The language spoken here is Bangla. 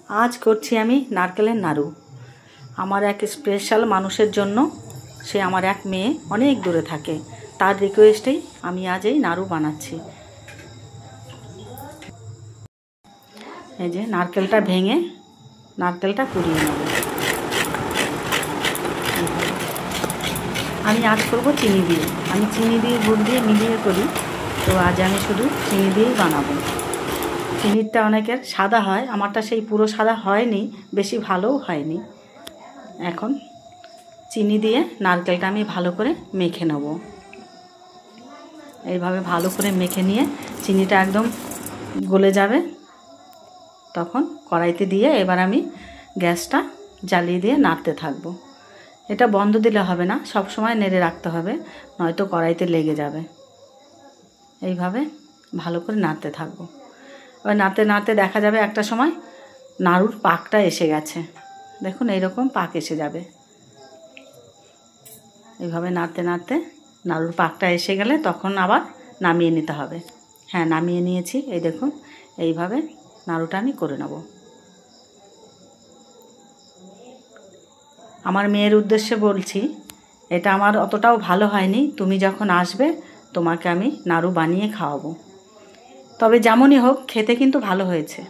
আজ করছি আমি নারকেলের নাড়ু। আমার এক স্পেশাল মানুষের জন্য, সে আমার এক মেয়ে অনেক দূরে থাকে, তার রিকোয়েস্টেই আমি আজ এই নাড়ু বানাচ্ছি। এই যে নারকেলটা ভেঙে নারকেলটা কুড়িয়ে নেব। আমি আজ করবো চিনি দিয়ে। আমি চিনি দিয়ে গুড় দিয়ে মিলিয়ে করি, তো আজ আমি শুধু চিনি দিয়েই বানাবো। চিনিটা অনেকের সাদা হয়, আমারটা সেই পুরো সাদা হয়নি, বেশি ভালোও হয়নি। এখন চিনি দিয়ে নারকেলটা আমি ভালো করে মেখে নেব। এইভাবে ভালো করে মেখে নিয়ে চিনিটা একদম গলে যাবে, তখন কড়াইতে দিয়ে এবার আমি গ্যাসটা জ্বালিয়ে দিয়ে নাড়তে থাকবো। এটা বন্ধ দিলে হবে না, সব সময় নেড়ে রাখতে হবে, নয়তো কড়াইতে লেগে যাবে। এইভাবে ভালো করে নাড়তে থাকবো। এবার নাড়তে নাড়তে দেখা যাবে একটা সময় নাড়ুর পাকটা এসে গেছে। দেখুন এইরকম পাক এসে যাবে। এইভাবে নাড়তে নাড়তে নাড়ুর পাকটা এসে গেলে তখন আবার নামিয়ে নিতে হবে। হ্যাঁ, নামিয়ে নিয়েছি। এই দেখুন, এইভাবে নাড়ুটা আমি করে নেব। আমার মেয়ের উদ্দেশ্যে বলছি, এটা আমার অতটাও ভালো হয়নি, তুমি যখন আসবে তোমাকে আমি নাড়ু বানিয়ে খাওয়াবো। তবে যেমনই হোক, খেতে কিন্তু ভালো হয়েছে।